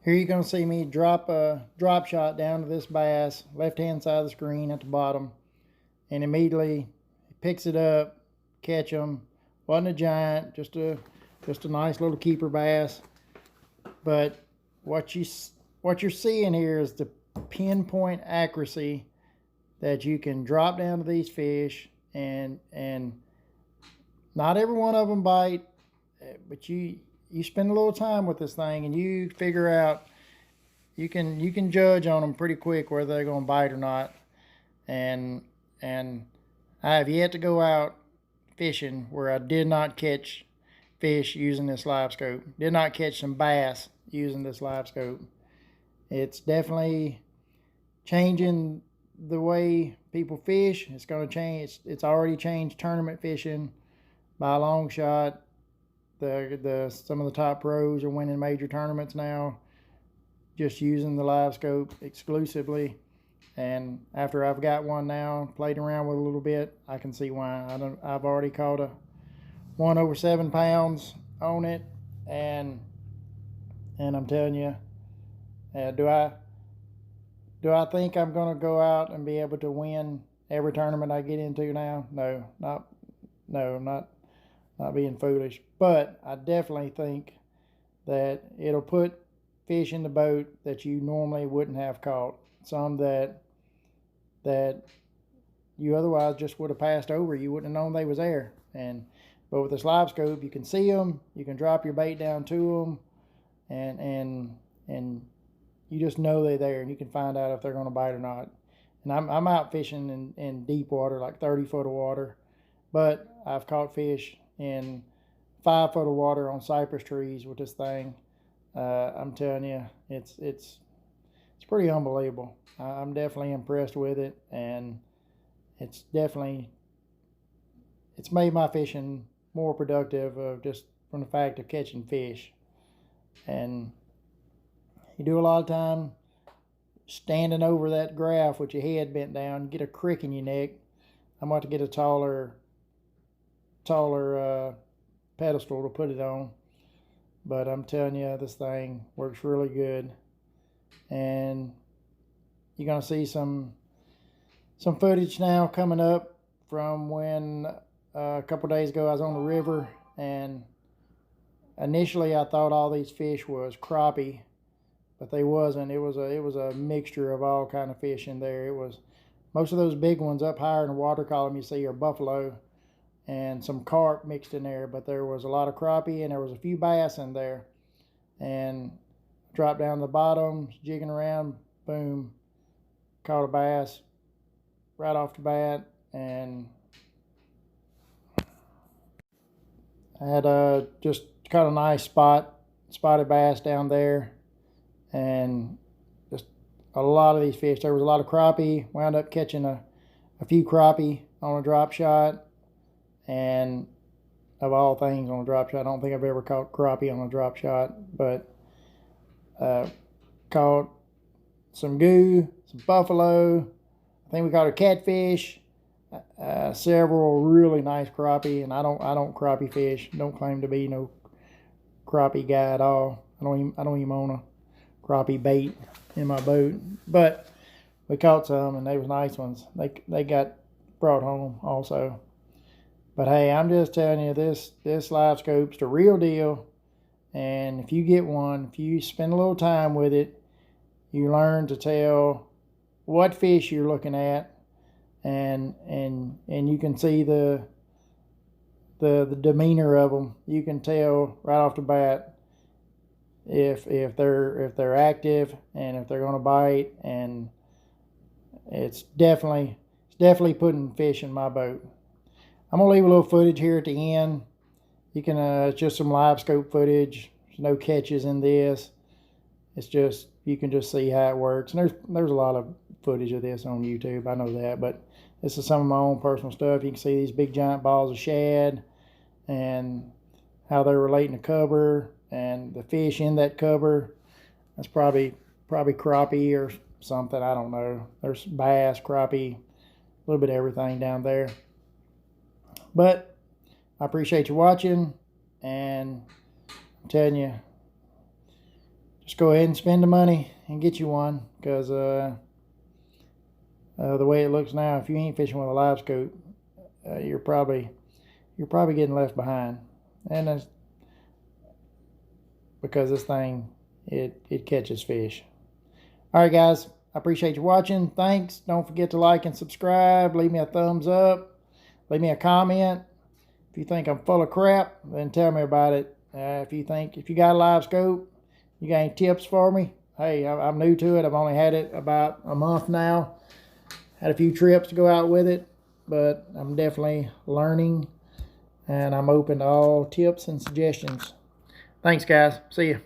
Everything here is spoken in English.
Here you're going to see me drop a drop shot down to this bass, left hand side of the screen at the bottom, and immediately picks it up, catch him. Wasn't a giant, just a nice little keeper bass. But what you're seeing here is the pinpoint accuracy that you can drop down to these fish, and not every one of them bite, but you spend a little time with this thing and you figure out, you can judge on them pretty quick whether they're going to bite or not. And I have yet to go out fishing where I did not catch fish using this live scope. Did not catch some bass using this live scope. It's definitely changing the way people fish. It's going to change. It's already changed tournament fishing by a long shot. Some of the top pros are winning major tournaments now just using the live scope exclusively. And after I've got one now, played around with a little bit, I can see why. I've already caught a 1 over 7 pounds on it, and I'm telling you, do I think I'm going to go out and be able to win every tournament I get into now? No, I'm not being foolish. But I definitely think that it'll put fish in the boat that you normally wouldn't have caught. Some that you otherwise just would have passed over. You wouldn't have known they was there. But with this live scope, you can see them. You can drop your bait down to them, and you just know they're there, and you can find out if they're going to bite or not. And I'm out fishing in deep water, like 30 foot of water, but I've caught fish in 5 foot of water on cypress trees with this thing. I'm telling you, it's pretty unbelievable. I'm definitely impressed with it, and it's made my fishing more productive of just from the fact of catching fish. And you do a lot of time standing over that graph with your head bent down, you get a crick in your neck. I'm about to get a taller pedestal to put it on. But I'm telling you, this thing works really good. And you're going to see some footage now coming up from when a couple days ago I was on the river, and initially I thought all these fish was crappie, but they wasn't. It was a mixture of all kind of fish in there. It was most of those big ones up higher in the water column you see are buffalo, and some carp mixed in there, but there was a lot of crappie and there was a few bass in there. And dropped down the bottom, jigging around, boom, caught a bass right off the bat. And I had just caught a nice spotted bass down there, and just a lot of these fish. There was a lot of crappie. Wound up catching a few crappie on a drop shot, and of all things on a drop shot, I don't think I've ever caught crappie on a drop shot, but caught some goo, some buffalo. I think we caught a catfish, several really nice crappie, and I don't crappie fish. Don't claim to be no crappie guy at all. I don't even own a crappie bait in my boat, but we caught some, and they was nice ones. They got brought home also. But hey, I'm just telling you, this live scope's the real deal. And if you get one, if you spend a little time with it, you learn to tell what fish you're looking at, and you can see the demeanor of them. You can tell right off the bat if they're active and if they're going to bite. And it's definitely putting fish in my boat. I'm going to leave a little footage here at the end. You can, it's just some live scope footage. There's no catches in this. It's just, you can just see how it works. And there's a lot of footage of this on YouTube. I know that, but this is some of my own personal stuff. You can see these big giant balls of shad and how they're relating to cover, and the fish in that cover. That's probably crappie or something. I don't know. There's bass, crappie, a little bit of everything down there. But I appreciate you watching, and I'm telling you, just go ahead and spend the money and get you one, because the way it looks now, if you ain't fishing with a live scope, you're probably getting left behind. And that's because this thing, it catches fish. All right, guys, I appreciate you watching. Thanks. Don't forget to like and subscribe. Leave me a thumbs up. Leave me a comment. If you think I'm full of crap, then tell me about it. If you got a live scope, you got any tips for me? Hey, I'm new to it. I've only had it about a month now. Had a few trips to go out with it, but I'm definitely learning, and I'm open to all tips and suggestions. Thanks, guys. See you.